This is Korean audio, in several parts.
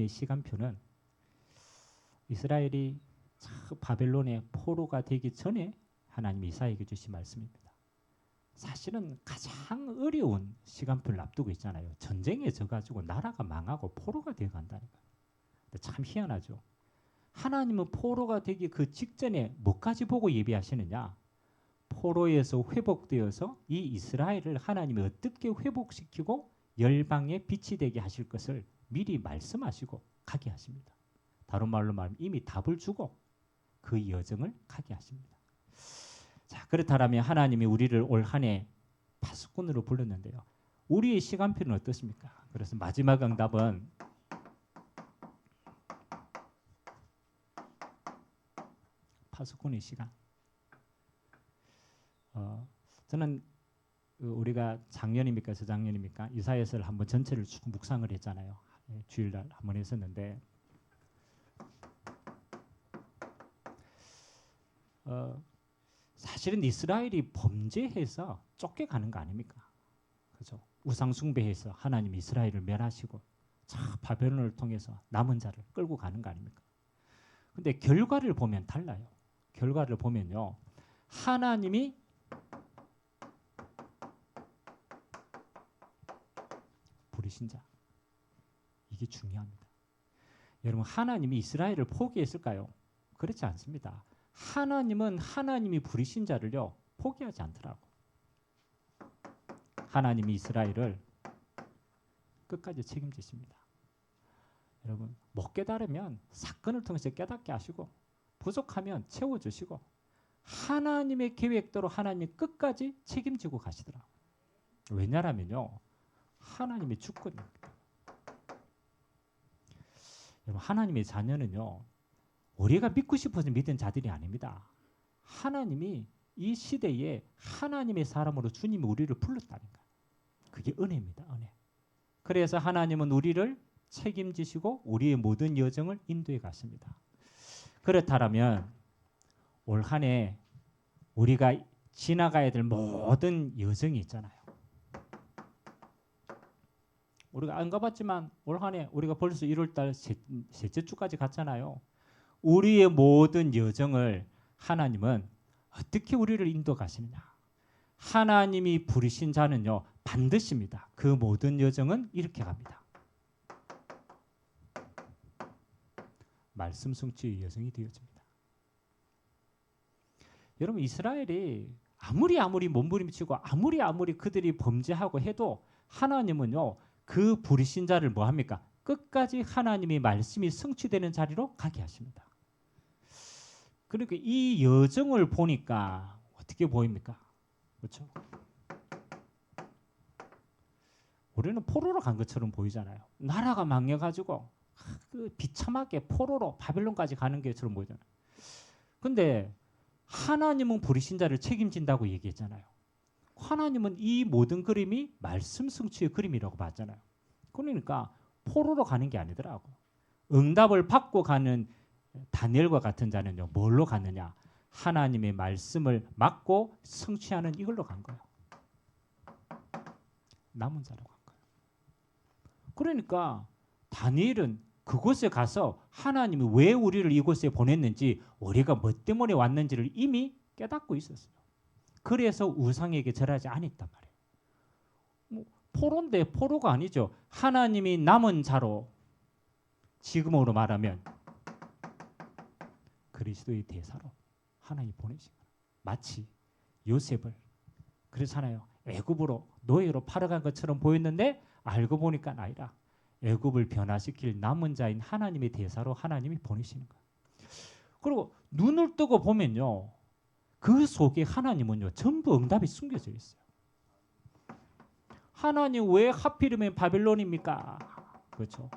시간표는 이스라엘이 바벨론의 포로가 되기 전에 하나님이 이사야에게 주신 말씀입니다. 사실은 가장 어려운 시간표를 앞두고 있잖아요. 전쟁에 져가지고 나라가 망하고 포로가 되어간다니까. 참 희한하죠. 하나님은 포로가 되기 그 직전에 뭐까지 보고 예비하시느냐? 포로에서 회복되어서 이 이스라엘을 하나님이 어떻게 회복시키고 열방의 빛이 되게 하실 것을 미리 말씀하시고 가게 하십니다. 다른 말로 말하면 이미 답을 주고 그 여정을 가게 하십니다. 자, 그렇다면 하나님이 우리를 올 한 해 파수꾼으로 불렀는데요. 우리의 시간표는 어떻습니까? 그래서 마지막 응답은 파수꾼의 시간. 저는 우리가 작년입니까 저작년입니까 이사야서를 한번 전체를 쭉 묵상을 했잖아요. 주일날 한번 했었는데 사실은 이스라엘이 범죄해서 쫓겨가는 거 아닙니까? 그죠? 우상 숭배해서 하나님이 이스라엘을 멸하시고 바벨론을 통해서 남은 자를 끌고 가는 거 아닙니까? 근데 결과를 보면 달라요. 결과를 보면요. 하나님이 부르신 자. 이게 중요합니다. 여러분 하나님이 이스라엘을 포기했을까요? 그렇지 않습니다. 하나님은 하나님이 부르신 자를요 포기하지 않더라고. 하나님이 이스라엘을 끝까지 책임지십니다. 여러분 못 깨달으면 사건을 통해서 깨닫게 하시고 부족하면 채워주시고 하나님의 계획대로 하나님이 끝까지 책임지고 가시더라고요. 왜냐하면요 하나님의 주권입니다. 여러분 하나님의 자녀는요 우리가 믿고 싶어서 믿은 자들이 아닙니다. 하나님이 이 시대에 하나님의 사람으로 주님이 우리를 불렀다는 거예요. 그게 은혜입니다. 은혜. 그래서 하나님은 우리를 책임지시고 우리의 모든 여정을 인도해 가십니다. 그렇다면 올 한 해 우리가 지나가야 될 모든 여정이 있잖아요. 우리가 안 가봤지만 올 한 해 우리가 벌써 1월달 셋째 주까지 갔잖아요. 우리의 모든 여정을 하나님은 어떻게 우리를 인도 가시느냐. 하나님이 부르신 자는요 반드시입니다. 그 모든 여정은 이렇게 갑니다. 말씀 성취의 여정이 되어집니다. 여러분 이스라엘이 아무리 몸부림치고 아무리 그들이 범죄하고 해도 하나님은요 그 부르신 자를 뭐 합니까? 끝까지 하나님의 말씀이 성취되는 자리로 가게 하십니다. 그러니까 이 여정을 보니까 어떻게 보입니까? 그렇죠? 우리는 포로로 간 것처럼 보이잖아요. 나라가 망해가지고 그 비참하게 포로로 바벨론까지 가는 것처럼 보이잖아요. 근데 하나님은 부르신 자를 책임진다고 얘기했잖아요. 하나님은 이 모든 그림이 말씀 성취의 그림이라고 봤잖아요. 그러니까 포로로 가는 게 아니더라고. 응답을 받고 가는 다니엘과 같은 자는요. 뭘로 갔느냐? 하나님의 말씀을 맡고 성취하는 이걸로 간 거예요. 남은 자로 간 거예요. 그러니까 다니엘은 그곳에 가서 하나님이 왜 우리를 이곳에 보냈는지 우리가 뭐 때문에 왔는지를 이미 깨닫고 있었어요. 그래서 우상에게 절하지 않았단 말이에요. 포로인데 포로가 아니죠. 하나님이 남은 자로 지금으로 말하면 그리스도의 대사로 하나님이 보내신 거예요. 마치 요셉을 그렇잖아요. 애굽으로 노예로 팔아간 것처럼 보였는데 알고 보니까 아니라 애굽을 변화시킬 남은 자인 하나님의 대사로 하나님이 보내시는 거예요. 그리고 눈을 뜨고 보면요. 그 속에 하나님은요. 전부 응답이 숨겨져 있어요. 하나님 왜 하필이면 바벨론입니까? 그렇죠.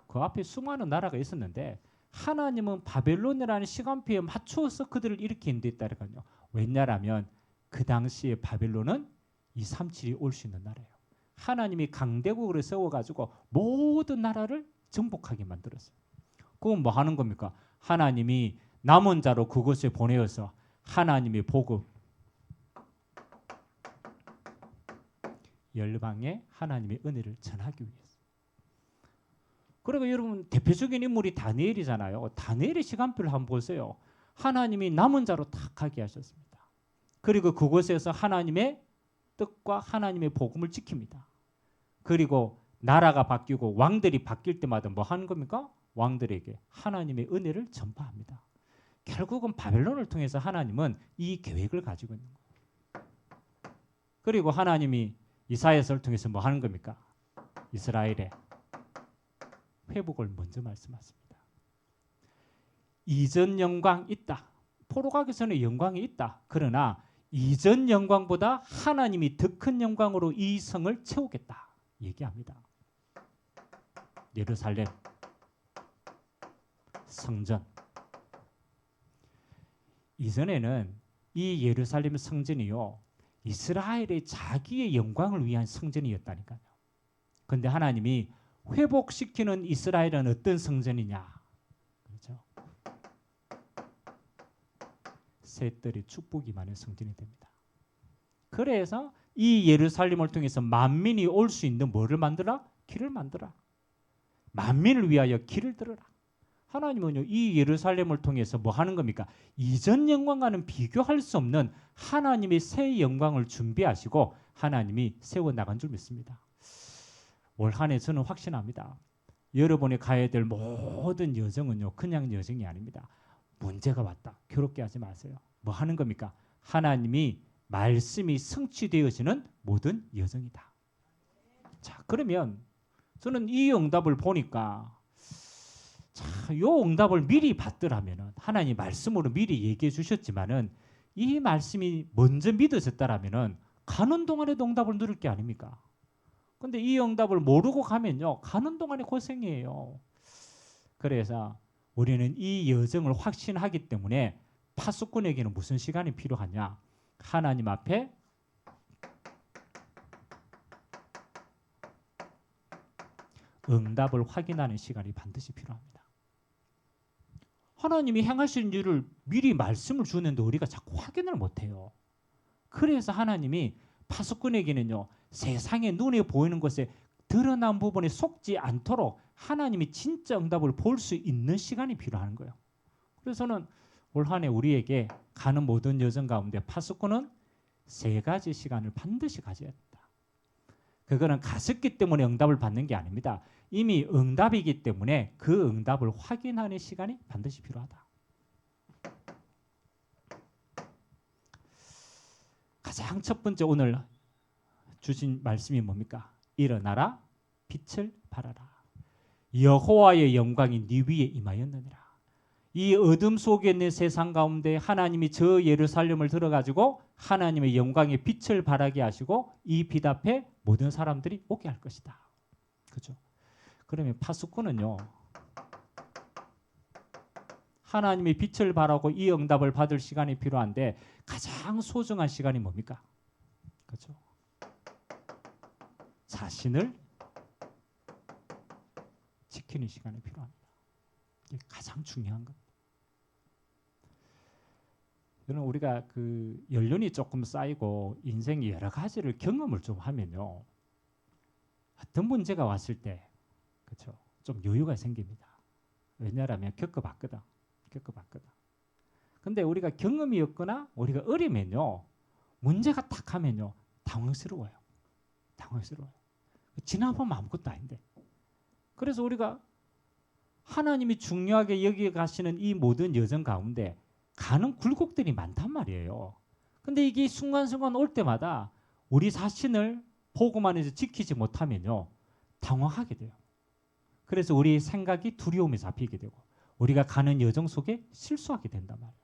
그 앞에 수많은 나라가 있었는데 하나님은 바벨론이라는 시간표에 맞추어서 그들을 이렇게 인도했다니까요. 왜냐하면 그 당시에 바벨론은 237이 올 수 있는 나라예요. 하나님이 강대국을 세워가지고 모든 나라를 정복하게 만들었어요. 그건 뭐 하는 겁니까? 하나님이 남은 자로 그곳에 보내어서 하나님의 복음 열방에 하나님의 은혜를 전하기 위해서. 그리고 여러분 대표적인 인물이 다니엘이잖아요. 다니엘의 시간표를 한번 보세요. 하나님이 남은 자로 탁 가게 하셨습니다. 그리고 그곳에서 하나님의 뜻과 하나님의 복음을 지킵니다. 그리고 나라가 바뀌고 왕들이 바뀔 때마다 뭐 하는 겁니까? 왕들에게 하나님의 은혜를 전파합니다. 결국은 바벨론을 통해서 하나님은 이 계획을 가지고 있는 거예요. 그리고 하나님이 이사야서를 통해서 뭐 하는 겁니까? 이스라엘의 회복을 먼저 말씀하십니다. 이전 영광 있다. 포로 가기 전에 영광이 있다. 그러나 이전 영광보다 하나님이 더 큰 영광으로 이 성을 채우겠다. 얘기합니다. 예루살렘 성전. 이전에는 이 예루살렘 성전이요, 이스라엘의 자기의 영광을 위한 성전이었다니까요. 그런데 하나님이 회복시키는 이스라엘은 어떤 성전이냐? 그렇죠? 셋들이 축복이 많은 성전이 됩니다. 그래서 이 예루살렘을 통해서 만민이 올 수 있는 뭐를 만들어? 길을 만들어. 만민을 위하여 길을 들어라. 하나님은요, 이 예루살렘을 통해서 뭐 하는 겁니까? 이전 영광과는 비교할 수 없는 하나님의 새 영광을 준비하시고 하나님이 세워나간 줄 믿습니다. 올 한 해 저는 확신합니다. 여러분이 가야 될 모든 여정은요, 그냥 여정이 아닙니다. 문제가 왔다. 괴롭게 하지 마세요. 뭐 하는 겁니까? 하나님이 말씀이 성취되어지는 모든 여정이다. 자, 그러면 저는 이 응답을 보니까, 자, 이 응답을 미리 받더라면은, 하나님 말씀으로 미리 얘기해 주셨지만은 이 말씀이 먼저 믿어졌다라면은 가는 동안에도 응답을 누릴 게 아닙니까? 근데 이 응답을 모르고 가면요, 가는 동안에 고생이에요. 그래서 우리는 이 여정을 확신하기 때문에 파수꾼에게는 무슨 시간이 필요하냐? 하나님 앞에 응답을 확인하는 시간이 반드시 필요합니다. 하나님이 행하시는 일을 미리 말씀을 주는데 우리가 자꾸 확인을 못해요. 그래서 하나님이 파수꾼에게는요, 세상의 눈에 보이는 것에 드러난 부분에 속지 않도록 하나님이 진짜 응답을 볼 수 있는 시간이 필요한 거예요. 그래서 저는 올 한 해 우리에게 가는 모든 여정 가운데 파수꾼은 세 가지 시간을 반드시 가져야 된다. 그거는 갔었기 때문에 응답을 받는 게 아닙니다. 이미 응답이기 때문에 그 응답을 확인하는 시간이 반드시 필요하다. 가장 첫 번째 오늘 주신 말씀이 뭡니까? 일어나라, 빛을 발하라. 여호와의 영광이 네 위에 임하였느니라. 이 어둠 속에 있는 세상 가운데 하나님이 저 예루살렘을 들어가지고 하나님의 영광의 빛을 발하게 하시고 이 빛 앞에 모든 사람들이 오게 할 것이다. 그렇죠? 그러면 파수꾼은요, 하나님의 빛을 발하고 이 응답을 받을 시간이 필요한데 가장 소중한 시간이 뭡니까? 그렇죠? 자신을 지키는 시간이 필요합니다. 이게 가장 중요한 겁니다. 여러분, 우리가 그 연륜이 조금 쌓이고 인생이 여러 가지를 경험을 좀 하면요, 어떤 문제가 왔을 때, 그렇죠, 좀 여유가 생깁니다. 왜냐하면 겪어봤거든. 근데 우리가 경험이 없거나 우리가 어리면요, 문제가 딱 하면요, 당황스러워요. 지나보면 아무것도 아닌데. 그래서 우리가 하나님이 중요하게 여기 가시는 이 모든 여정 가운데 가는 굴곡들이 많단 말이에요. 근데 이게 순간순간 올 때마다 우리 자신을 복음 안에서 지키지 못하면요, 당황하게 돼요. 그래서 우리의 생각이 두려움에 잡히게 되고 우리가 가는 여정 속에 실수하게 된단 말이에요.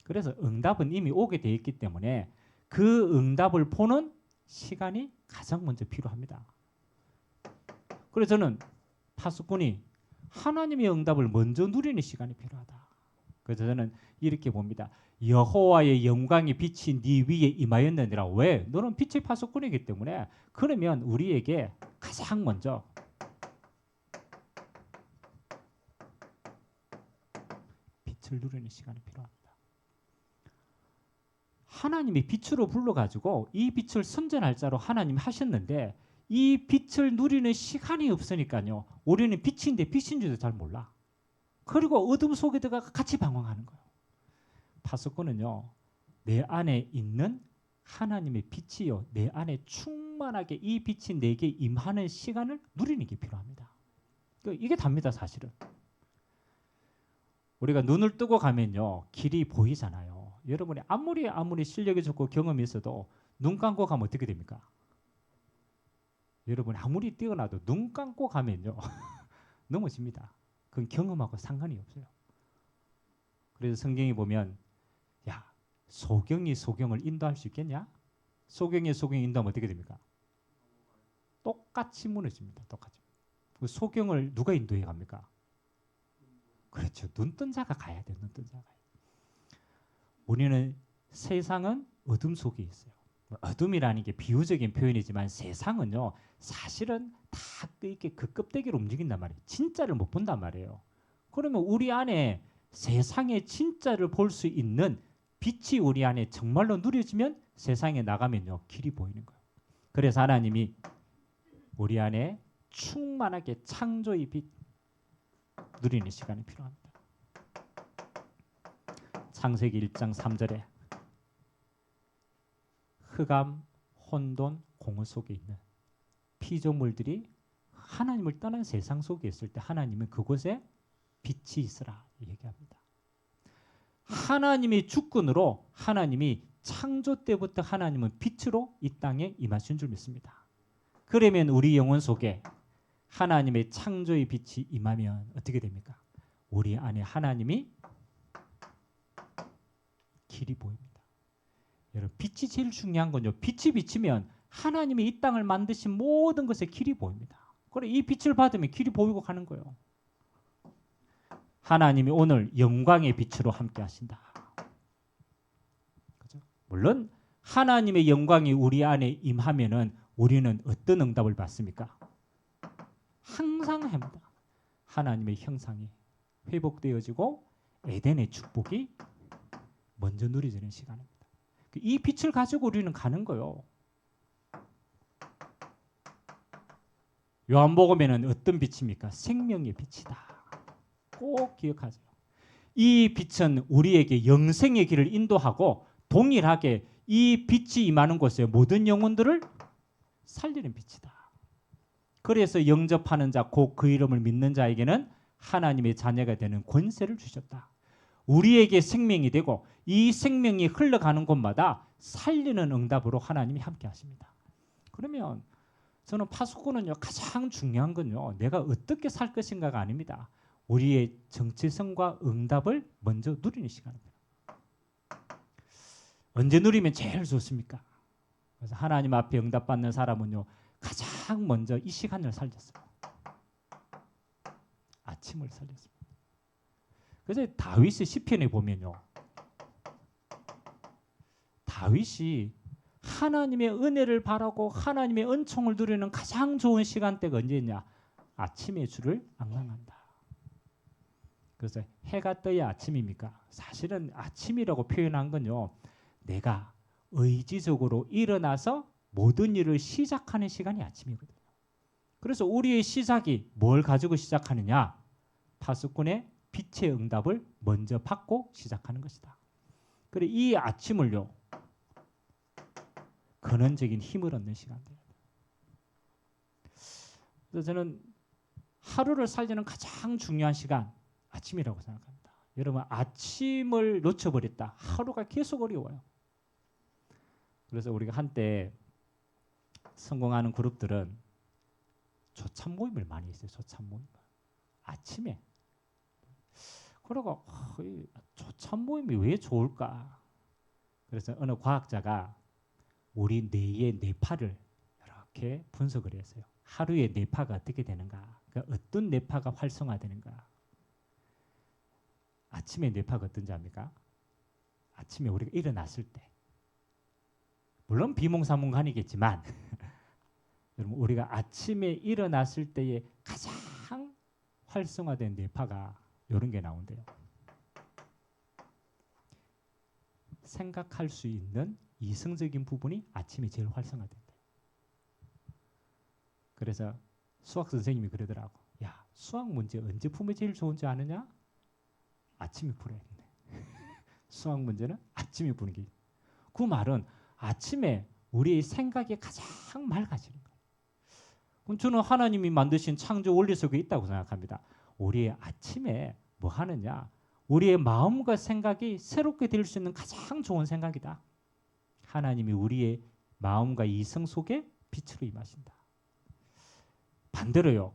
그래서 응답은 이미 오게 돼 있기 때문에 그 응답을 보는 시간이 가장 먼저 필요합니다. 그래서 저는 파수꾼이 하나님의 응답을 먼저 누리는 시간이 필요하다. 그래서 저는 이렇게 봅니다. 여호와의 영광의 빛이 네 위에 임하였느니라. 왜? 너는 빛의 파수꾼이기 때문에. 그러면 우리에게 가장 먼저 빛을 누리는 시간이 필요합니다. 하나님이 빛으로 불러가지고 이 빛을 선전할 자로 하나님 하셨는데 이 빛을 누리는 시간이 없으니까요. 우리는 빛인데 빛인 줄도 잘 몰라. 그리고 어둠 속에 들어가 같이 방황하는 거예요. 파수꾼은요. 내 안에 있는 하나님의 빛이요. 내 안에 충만하게 이 빛이 내게 임하는 시간을 누리는 게 필요합니다. 이게 답니다, 사실은. 우리가 눈을 뜨고 가면요. 길이 보이잖아요. 여러분이 아무리 실력이 좋고 경험이 있어도 눈 감고 가면 어떻게 됩니까? 여러분 아무리 뛰어나도 눈 감고 가면요. 넘어집니다. 그건 경험하고 상관이 없어요. 그래서 성경에 보면 야, 소경이 소경을 인도할 수 있겠냐? 소경이 소경을 인도하면 어떻게 됩니까? 똑같이 무너집니다. 똑같이. 그 소경을 누가 인도해 갑니까? 그렇죠. 눈뜬 자가 가야 돼요. 눈뜬 자가. 우리는 세상은 어둠 속에 있어요. 어둠이라는 게 비유적인 표현이지만 세상은요. 사실은 다 이렇게 그 껍데기로 움직인단 말이에요. 진짜를 못 본단 말이에요. 그러면 우리 안에 세상의 진짜를 볼 수 있는 빛이 우리 안에 정말로 누려지면 세상에 나가면요. 길이 보이는 거예요. 그래서 하나님이 우리 안에 충만하게 창조의 빛 누리는 시간이 필요합니다. 창세기 1장 3절에 흑암, 혼돈, 공허 속에 있는 피조물들이 하나님을 떠난 세상 속에 있을 때 하나님은 그곳에 빛이 있으라 얘기합니다. 하나님의 주권으로 하나님이 창조 때부터 하나님은 빛으로 이 땅에 임하신 줄 믿습니다. 그러면 우리 영혼 속에 하나님의 창조의 빛이 임하면 어떻게 됩니까? 우리 안에 하나님이 길이 보입니다. 여러분 빛이 제일 중요한 건요. 빛이 비치면 하나님이 이 땅을 만드신 모든 것에 길이 보입니다. 그래 이 빛을 받으면 길이 보이고 가는 거예요. 하나님이 오늘 영광의 빛으로 함께 하신다. 그렇죠? 물론 하나님의 영광이 우리 안에 임하면은 우리는 어떤 응답을 받습니까? 항상 합니다. 하나님의 형상이 회복되어지고 에덴의 축복이 먼저 누려지는 시간입니다. 이 빛을 가지고 우리는 가는 거예요. 요한복음에는 어떤 빛입니까? 생명의 빛이다. 꼭 기억하세요. 이 빛은 우리에게 영생의 길을 인도하고 동일하게 이 빛이 임하는 곳에 모든 영혼들을 살리는 빛이다. 그래서 영접하는 자, 곧 그 이름을 믿는 자에게는 하나님의 자녀가 되는 권세를 주셨다. 우리에게 생명이 되고 이 생명이 흘러가는 곳마다 살리는 응답으로 하나님이 함께 하십니다. 그러면 저는 파수꾼은요 가장 중요한 건요 내가 어떻게 살 것인가가 아닙니다. 우리의 정체성과 응답을 먼저 누리는 시간입니다. 언제 누리면 제일 좋습니까? 그래서 하나님 앞에 응답받는 사람은요 가장 먼저 이 시간을 살렸어요. 아침을 살렸습니다. 그래서 다윗의 시편에 보면요 다윗이 하나님의 은혜를 바라고 하나님의 은총을 누리는 가장 좋은 시간대가 언제냐? 아침에 주를 앙망한다. 그래서 해가 떠야 아침입니까? 사실은 아침이라고 표현한 건요. 내가 의지적으로 일어나서 모든 일을 시작하는 시간이 아침이거든요. 그래서 우리의 시작이 뭘 가지고 시작하느냐? 파수꾼의 빛의 응답을 먼저 받고 시작하는 것이다. 그래 이 아침을요. 근원적인 힘을 얻는 시간입니다. 그래서 저는 하루를 살리는 가장 중요한 시간 아침이라고 생각합니다. 여러분 아침을 놓쳐버렸다. 하루가 계속 어려워요. 그래서 우리가 한때 성공하는 그룹들은 조찬 모임을 많이 했어요. 조찬 모임. 아침에. 그러고 조찬 모임이 왜 좋을까? 그래서 어느 과학자가 우리 뇌의 뇌파를 이렇게 분석을 했어요. 하루에 뇌파가 어떻게 되는가? 그러니까 어떤 뇌파가 활성화되는가? 아침에 뇌파가 어떤지 압니까? 아침에 우리가 일어났을 때 물론 비몽사몽간이겠지만 여러분 우리가 아침에 일어났을 때에 가장 활성화된 뇌파가 이런 게 나온대요. 생각할 수 있는 이성적인 부분이 아침에 제일 활성화된다. 그래서 수학 선생님이 그러더라고. 야, 수학 문제 언제 풀면 제일 좋은 줄 아느냐? 아침에 풀어야 돼. 수학 문제는 아침에 푸는 게. 그 말은 아침에 우리의 생각이 가장 맑아지는 거예요. 그럼 저는 하나님이 만드신 창조 원리 속에 있다고 생각합니다. 우리의 아침에 뭐 하느냐? 우리의 마음과 생각이 새롭게 될 수 있는 가장 좋은 생각이다. 하나님이 우리의 마음과 이성 속에 빛으로 임하신다. 반대로요.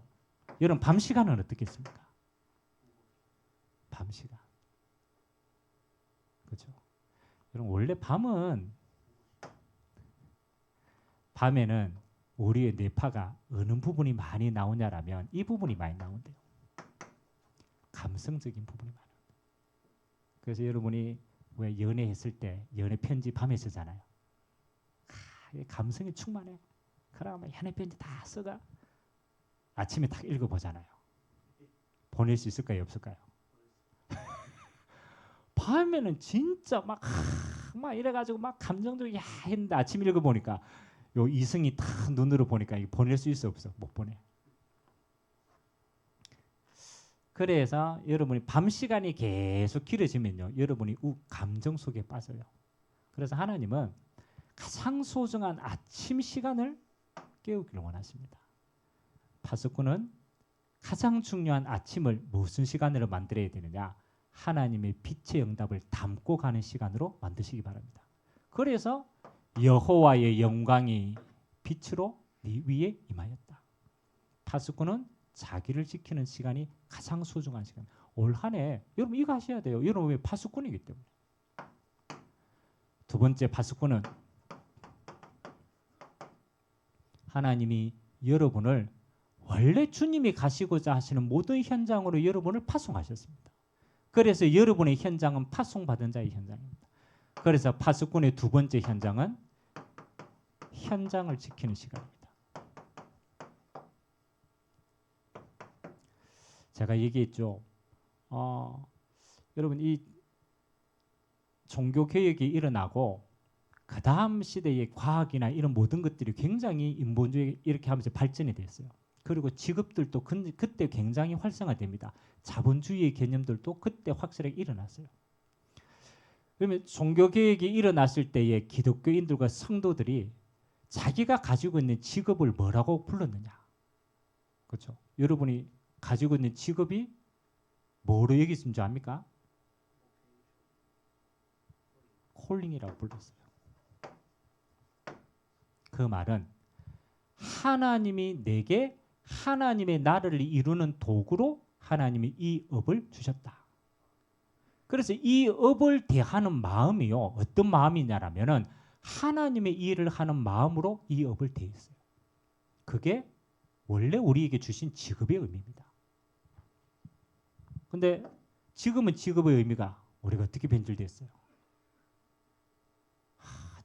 여러분 밤 시간은 어떻겠습니까? 밤 시간. 그렇죠? 여러분 원래 밤에는 우리의 뇌파가 어느 부분이 많이 나오냐라면 이 부분이 많이 나온대요. 감성적인 부분이 많아요. 그래서 여러분이 왜 연애했을 때 연애 편지 밤에 쓰잖아요. 감성이 충만해. 그러면 연애 편지 다 써가 아침에 딱 읽어보잖아요. 보낼 수 있을까요? 없을까요? 밤에는 진짜 막 이래가지고 막 감정적이야 했는데 아침 읽어보니까 요 이성이 다 눈으로 보니까 이거 보낼 수 있어 없어? 못 보내. 그래서 여러분이 밤 시간이 계속 길어지면요, 여러분이 감정 속에 빠져요. 그래서 하나님은 가장 소중한 아침 시간을 깨우기를 원하십니다. 파수꾼은 가장 중요한 아침을 무슨 시간으로 만들어야 되느냐? 하나님의 빛의 응답을 담고 가는 시간으로 만드시기 바랍니다. 그래서 여호와의 영광이 빛으로 네 위에 임하였다. 파수꾼은 자기를 지키는 시간이 가장 소중한 시간. 올 한 해 여러분 이거 하셔야 돼요. 여러분 왜 파수꾼이기 때문에. 두 번째 파수꾼은 하나님이 여러분을 원래 주님이 가시고자 하시는 모든 현장으로 여러분을 파송하셨습니다. 그래서 여러분의 현장은 파송받은 자의 현장입니다. 그래서 파수꾼의 두 번째 현장은 현장을 지키는 시간입니다. 제가 얘기했죠. 여러분 이 종교개혁이 일어나고 그 다음 시대의 과학이나 이런 모든 것들이 굉장히 인본주의 이렇게 하면서 발전이 됐어요. 그리고 직업들도 그때 굉장히 활성화됩니다. 자본주의의 개념들도 그때 확실하게 일어났어요. 그러면 종교개혁이 일어났을 때에 기독교인들과 성도들이 자기가 가지고 있는 직업을 뭐라고 불렀느냐? 그렇죠? 여러분이 가지고 있는 직업이 뭐로 여기시는 줄 압니까? 콜링이라고 불렀어요. 그 말은 하나님이 내게 하나님의 나라를 이루는 도구로 하나님이 이 업을 주셨다. 그래서 이 업을 대하는 마음이요. 어떤 마음이냐라면은 하나님의 일을 하는 마음으로 이 업을 대했어요. 그게 원래 우리에게 주신 직업의 의미입니다. 근데 지금은 직업의 의미가 우리가 어떻게 변질됐어요?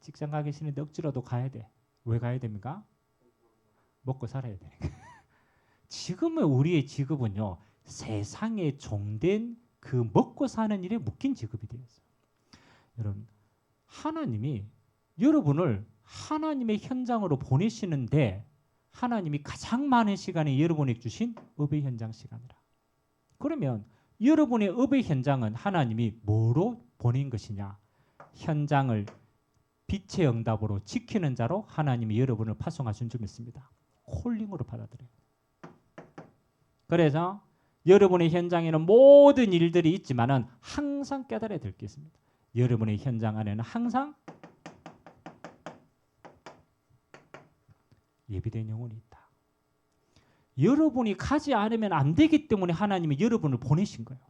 직장 가기 싫은데 억지로도 가야 돼. 왜 가야 됩니까? 먹고 살아야 되니까. 지금의 우리의 직업은요, 세상에 종된 그 먹고 사는 일에 묶인 직업이 되었어요. 여러분, 하나님이 여러분을 하나님의 현장으로 보내시는데 하나님이 가장 많은 시간에 여러분에게 주신 업의 현장 시간이라. 그러면 여러분의 업의 현장은 하나님이 뭐로 보낸 것이냐? 현장을 빛의 응답으로 지키는 자로 하나님이 여러분을 파송하신 줄 믿습니다. 콜링으로 받아들여요. 그래서 여러분의 현장에는 모든 일들이 있지만은 항상 깨달아야 될 게 있습니다. 여러분의 현장 안에는 항상 예비된 영혼이 있다. 여러분이 가지 않으면 안 되기 때문에 하나님이 여러분을 보내신 거예요.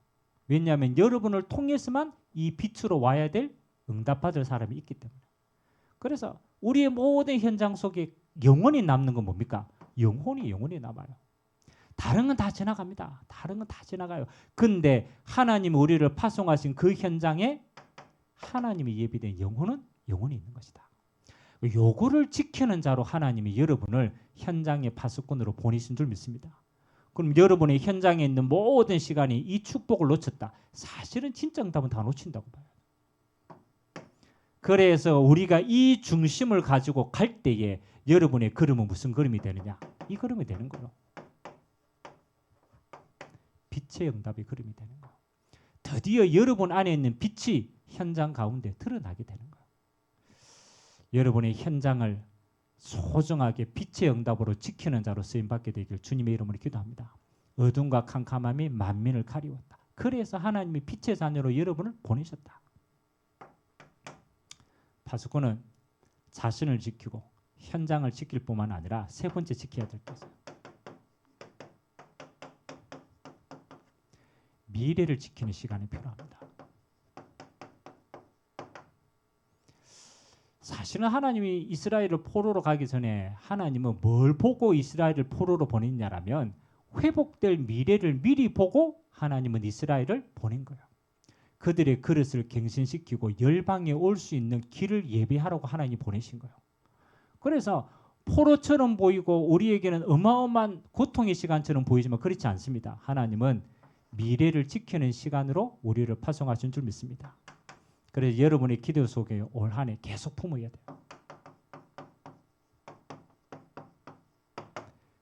왜냐하면 여러분을 통해서만 이 빛으로 와야 될 응답받을 사람이 있기 때문에. 그래서 우리의 모든 현장 속에 영혼이 남는 건 뭡니까? 영혼이 남아요. 다른 건 다 지나갑니다. 다른 건 다 지나가요. 근데 하나님이 우리를 파송하신 그 현장에 하나님이 예비된 영혼이 있는 것이다. 요거를 지키는 자로 하나님이 여러분을 현장의 파수꾼으로 보내신 줄 믿습니다. 그럼 여러분의 현장에 있는 모든 시간이 이 축복을 놓쳤다. 사실은 진짜 응답은 다 놓친다고 봐요. 그래서 우리가 이 중심을 가지고 갈 때에 여러분의 걸음은 무슨 걸음이 되느냐? 이 걸음이 되는 거예요. 빛의 응답의 걸음이 되는 거예요. 드디어 여러분 안에 있는 빛이 현장 가운데 드러나게 되는 거예요. 여러분의 현장을 소중하게 빛의 응답으로 지키는 자로 쓰임받게 되길 주님의 이름으로 기도합니다. 어둠과 캄캄함이 만민을 가리웠다. 그래서 하나님이 빛의 자녀로 여러분을 보내셨다. 파수꾼은 자신을 지키고 현장을 지킬 뿐만 아니라 세 번째 지켜야 될 것은 미래를 지키는 시간이 필요합니다. 사실은 하나님이 이스라엘을 포로로 가기 전에 하나님은 뭘 보고 이스라엘을 포로로 보냈냐라면 회복될 미래를 미리 보고 하나님은 이스라엘을 보낸 거예요. 그들의 그릇을 갱신시키고 열방에 올 수 있는 길을 예비하라고 하나님이 보내신 거예요. 그래서 포로처럼 보이고 우리에게는 어마어마한 고통의 시간처럼 보이지만 그렇지 않습니다. 하나님은 미래를 지키는 시간으로 우리를 파송하신 줄 믿습니다. 그래서 여러분의 기도 속에 올 한 해 계속 품어야 돼요.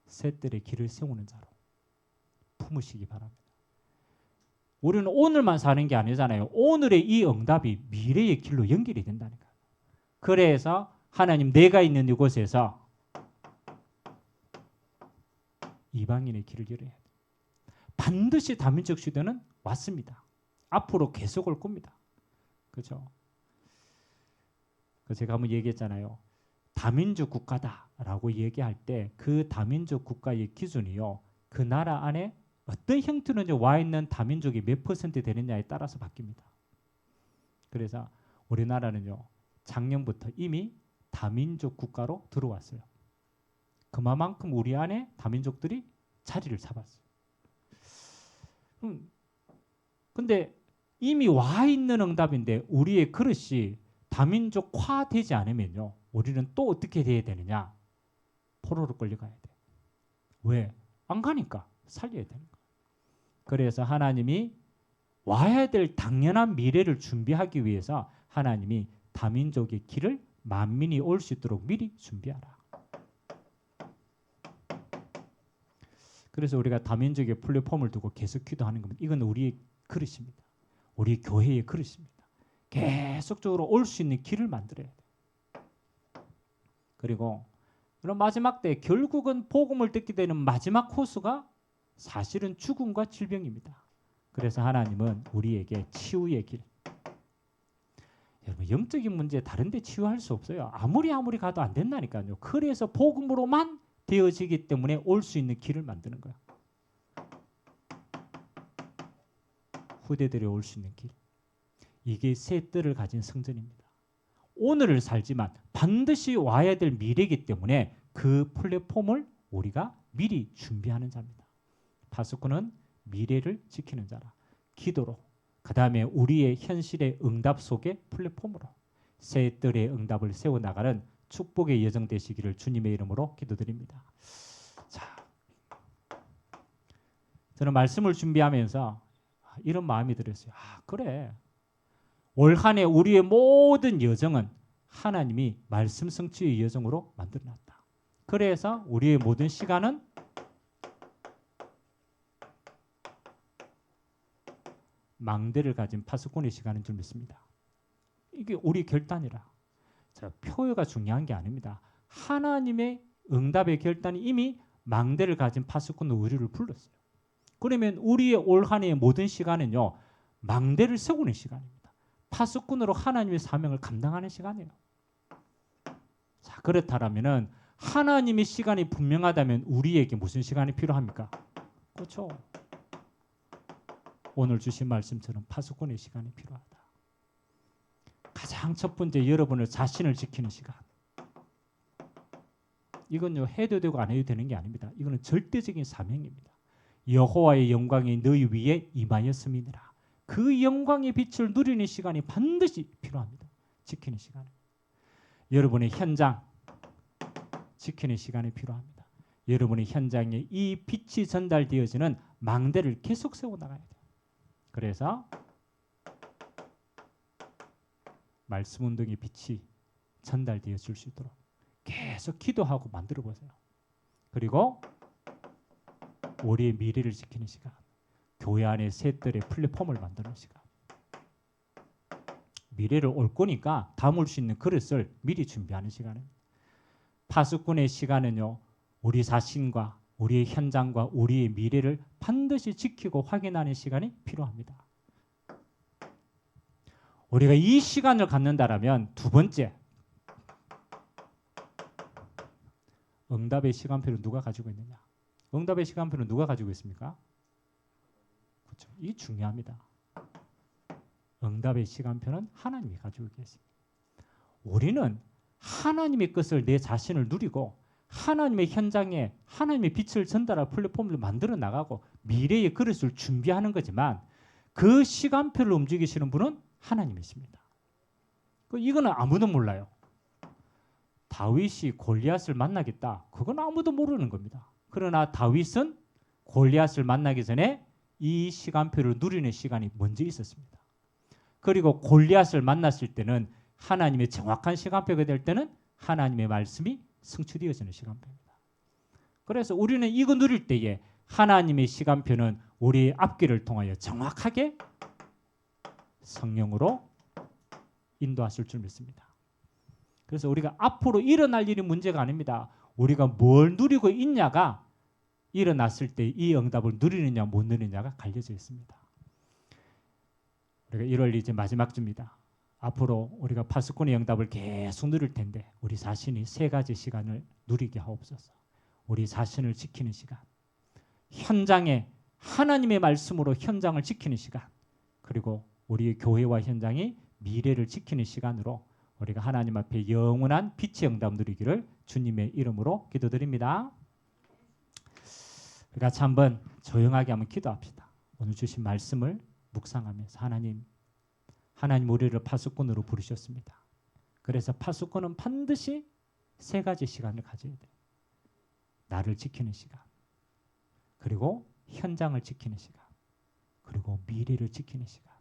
셋들의 길을 세우는 자로 품으시기 바랍니다. 우리는 오늘만 사는 게 아니잖아요. 오늘의 이 응답이 미래의 길로 연결이 된다니까요. 그래서 하나님 내가 있는 이곳에서 이방인의 길을 열어야 돼요. 반드시 다민족 시대는 왔습니다. 앞으로 계속 올 겁니다. 그렇죠? 제가 한번 얘기했잖아요. 다민족 국가다라고 얘기할 때 그 다민족 국가의 기준이요. 그 나라 안에 어떤 형태로 와 있는 다민족이 몇 퍼센트 되느냐에 따라서 바뀝니다. 그래서 우리나라는요. 작년부터 이미 다민족 국가로 들어왔어요. 그만큼 우리 안에 다민족들이 자리를 잡았어요. 근데 이미 와 있는 응답인데 우리의 그릇이 다민족화되지 않으면요. 우리는 또 어떻게 돼야 되느냐? 포로로 끌려가야 돼. 왜? 안 가니까 살려야 되는 거예요. 그래서 하나님이 와야 될 당연한 미래를 준비하기 위해서 하나님이 다민족의 길을 만민이 올 수 있도록 미리 준비하라. 그래서 우리가 다민족의 플랫폼을 두고 계속 기도하는 겁니다. 이건 우리의 그릇입니다. 우리 교회의 그릇입니다. 계속적으로 올 수 있는 길을 만들어야 돼요. 그리고 그럼 마지막 때 결국은 복음을 듣게 되는 마지막 코스가 사실은 죽음과 질병입니다. 그래서 하나님은 우리에게 치유의 길. 여러분 영적인 문제 다른 데 치유할 수 없어요. 아무리 가도 안 된다니까요. 그래서 복음으로만 되어지기 때문에 올 수 있는 길을 만드는 거야. 후대들이 올 수 있는 길. 이게 새 뜰을 가진 성전입니다. 오늘을 살지만 반드시 와야 될 미래이기 때문에 그 플랫폼을 우리가 미리 준비하는 자입니다. 파수꾼은 미래를 지키는 자라. 기도로 그 다음에 우리의 현실의 응답 속의 플랫폼으로 새 뜰의 응답을 세워나가는 축복의 여정 되시기를 주님의 이름으로 기도드립니다. 자, 저는 말씀을 준비하면서 이런 마음이 들었어요. 그래. 올 한 해 우리의 모든 여정은 하나님이 말씀 성취의 여정으로 만들어놨다. 그래서 우리의 모든 시간은 망대를 가진 파수꾼의 시간인 줄 믿습니다. 이게 우리 결단이라. 자, 표가 중요한 게 아닙니다. 하나님의 응답의 결단이 이미 망대를 가진 파수꾼의 우리를 불렀어요. 그러면 우리의 올 한 해의 모든 시간은요. 망대를 세우는 시간입니다. 파수꾼으로 하나님의 사명을 감당하는 시간이에요. 자, 그렇다면은 하나님의 시간이 분명하다면 우리에게 무슨 시간이 필요합니까? 그렇죠. 오늘 주신 말씀처럼 파수꾼의 시간이 필요하다. 가장 첫 번째 여러분의 자신을 지키는 시간. 이건요 해도 되고 안 해도 되는 게 아닙니다. 이거는 절대적인 사명입니다. 여호와의 영광이 너희 위에 임하였음이니라. 그 영광의 빛을 누리는 시간이 반드시 필요합니다. 지키는 시간. 여러분의 현장 지키는 시간이 필요합니다. 여러분의 현장에 이 빛이 전달되어지는 망대를 계속 세워나가야 돼요. 그래서 말씀 운동의 빛이 전달되어 줄 수 있도록 계속 기도하고 만들어 보세요. 그리고 우리의 미래를 지키는 시간, 교회 안에 셋들의 플랫폼을 만드는 시간, 미래를 올 거니까 담을 수 있는 그릇을 미리 준비하는 시간입니다. 파수꾼의 시간은요, 우리 자신과 우리의 현장과 우리의 미래를 반드시 지키고 확인하는 시간이 필요합니다. 우리가 이 시간을 갖는다라면 두 번째, 응답의 시간표를 누가 가지고 있느냐? 응답의 시간표는 누가 가지고 있습니까? 그렇죠. 이게 중요합니다. 응답의 시간표는 하나님이 가지고 계십니다. 우리는 하나님의 것을 내 자신을 누리고 하나님의 현장에 하나님의 빛을 전달할 플랫폼을 만들어 나가고 미래의 그릇을 준비하는 거지만 그 시간표를 움직이시는 분은 하나님이십니다. 이거는 아무도 몰라요. 다윗이 골리앗을 만나겠다. 그건 아무도 모르는 겁니다. 그러나 다윗은 골리앗을 만나기 전에 이 시간표를 누리는 시간이 먼저 있었습니다. 그리고 골리앗을 만났을 때는 하나님의 정확한 시간표가 될 때는 하나님의 말씀이 성취되어지는 시간표입니다. 그래서 우리는 이거 누릴 때에 하나님의 시간표는 우리의 앞길을 통하여 정확하게 성령으로 인도하실 줄 믿습니다. 그래서 우리가 앞으로 일어날 일이 문제가 아닙니다. 우리가 뭘 누리고 있냐가 일어났을 때 이 응답을 누리느냐 못 누리느냐가 갈려져 있습니다. 우리가 1월 이제 마지막 주입니다. 앞으로 우리가 파수꾼의 응답을 계속 누릴 텐데 우리 자신이 세 가지 시간을 누리게 하옵소서. 우리 자신을 지키는 시간, 현장에 하나님의 말씀으로 현장을 지키는 시간, 그리고 우리의 교회와 현장이 미래를 지키는 시간으로 우리가 하나님 앞에 영원한 빛의 응답 누리기를 주님의 이름으로 기도드립니다. 우리 같이 한번 조용하게 한번 기도합시다. 오늘 주신 말씀을 묵상하면서 하나님 우리를 파수꾼으로 부르셨습니다. 그래서 파수꾼은 반드시 세 가지 시간을 가져야 돼요. 나를 지키는 시간, 그리고 현장을 지키는 시간, 그리고 미래를 지키는 시간.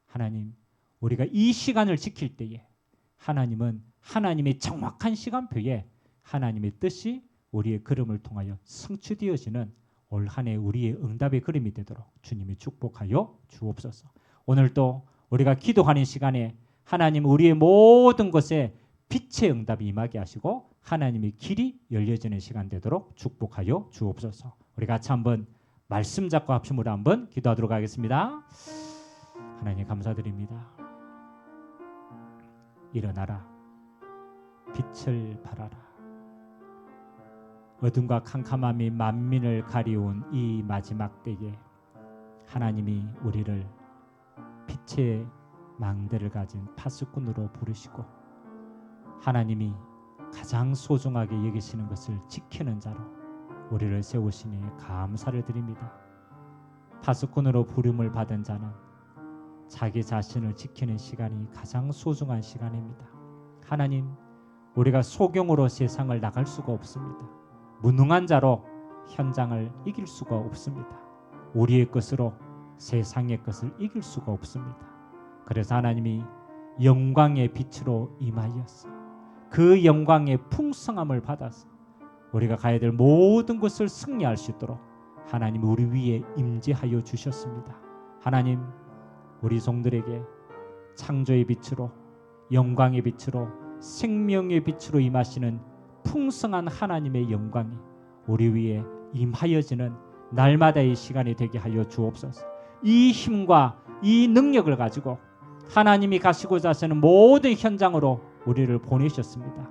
하나님, 우리가 이 시간을 지킬 때에 하나님은 하나님의 정확한 시간표에 하나님의 뜻이 우리의 걸음을 통하여 성취되어지는 올 한 해 우리의 응답의 걸음이 되도록 주님이 축복하여 주옵소서. 오늘도 우리가 기도하는 시간에 하나님 우리의 모든 것에 빛의 응답이 임하게 하시고 하나님의 길이 열려지는 시간 되도록 축복하여 주옵소서. 우리 같이 한번 말씀 잡고 합심으로 한번 기도하도록 하겠습니다. 하나님 감사드립니다. 일어나라, 빛을 발하라. 어둠과 캄캄함이 만민을 가리운 이 마지막 때에 하나님이 우리를 빛의 망대를 가진 파수꾼으로 부르시고 하나님이 가장 소중하게 여기시는 것을 지키는 자로 우리를 세우시니 감사를 드립니다. 파수꾼으로 부름을 받은 자는 자기 자신을 지키는 시간이 가장 소중한 시간입니다. 하나님, 우리가 소경으로 세상을 나갈 수가 없습니다. 무능한 자로 현장을 이길 수가 없습니다. 우리의 것으로 세상의 것을 이길 수가 없습니다. 그래서 하나님이 영광의 빛으로 임하였어. 그 영광의 풍성함을 받아서 우리가 가야 될 모든 것을 승리할 수 있도록 하나님 우리 위에 임재하여 주셨습니다. 하나님, 우리 종들에게 창조의 빛으로, 영광의 빛으로, 생명의 빛으로 임하시는 풍성한 하나님의 영광이 우리 위에 임하여지는 날마다의 시간이 되게 하여 주옵소서. 이 힘과 이 능력을 가지고 하나님이 가시고자 하시는 모든 현장으로 우리를 보내셨습니다.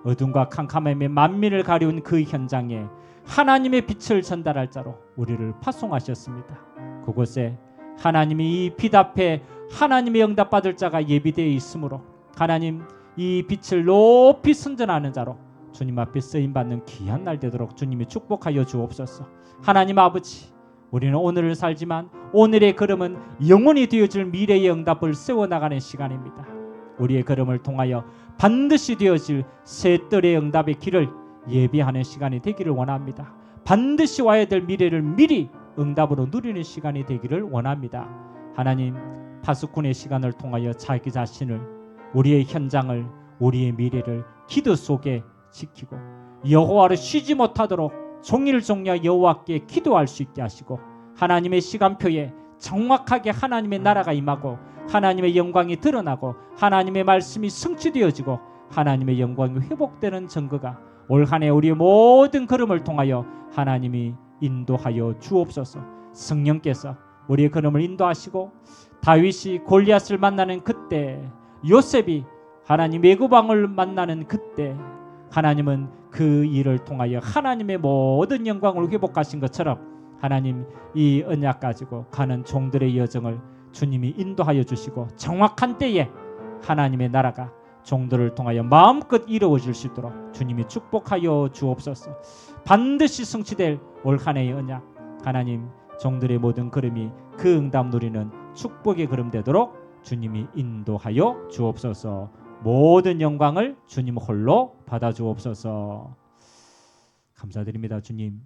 어둠과 캄캄함의 만민을 가리운 그 현장에 하나님의 빛을 전달할 자로 우리를 파송하셨습니다. 그곳에 하나님이 이 빛 앞에 하나님의 응답받을 자가 예비되어 있으므로 하나님 이 빛을 높이 선전하는 자로 주님 앞에 쓰임받는 귀한 날 되도록 주님이 축복하여 주옵소서. 하나님 아버지, 우리는 오늘을 살지만 오늘의 걸음은 영원히 되어질 미래의 응답을 세워나가는 시간입니다. 우리의 걸음을 통하여 반드시 되어질 새 뜰의 응답의 길을 예비하는 시간이 되기를 원합니다. 반드시 와야 될 미래를 미리 응답으로 누리는 시간이 되기를 원합니다. 하나님, 파수꾼의 시간을 통하여 자기 자신을 우리의 현장을, 우리의 미래를 기도 속에 지키고 여호와를 쉬지 못하도록 종일종야 여호와께 기도할 수 있게 하시고, 하나님의 시간표에 정확하게 하나님의 나라가 임하고 하나님의 영광이 드러나고 하나님의 말씀이 성취되어지고 하나님의 영광이 회복되는 증거가 올 한 해 우리의 모든 걸음을 통하여 하나님이 인도하여 주옵소서. 성령께서 우리의 걸음을 인도하시고, 다윗이 골리앗을 만나는 그때, 요셉이 하나님 애굽왕을 만나는 그때, 하나님은 그 일을 통하여 하나님의 모든 영광을 회복하신 것처럼 하나님 이 언약 가지고 가는 종들의 여정을 주님이 인도하여 주시고, 정확한 때에 하나님의 나라가 종들을 통하여 마음껏 이루어질 수 있도록 주님이 축복하여 주옵소서. 반드시 성취될 올 한 해의 언약, 하나님 종들의 모든 걸음이 그 응답 누리는 축복의 걸음 되도록 주님이 인도하여 주옵소서. 모든 영광을 주님 홀로 받아 주옵소서. 감사드립니다. 주님,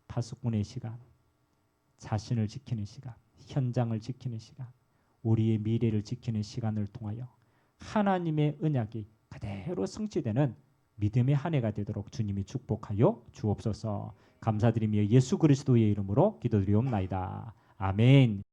파수꾼의 시간, 자신을 지키는 시간, 현장을 지키는 시간, 우리의 미래를 지키는 시간을 통하여 하나님의 언약이 그대로 성취되는 믿음의 한 해가 되도록 주님이 축복하여 주옵소서. 감사드리며 예수 그리스도의 이름으로 기도드리옵나이다. 아멘.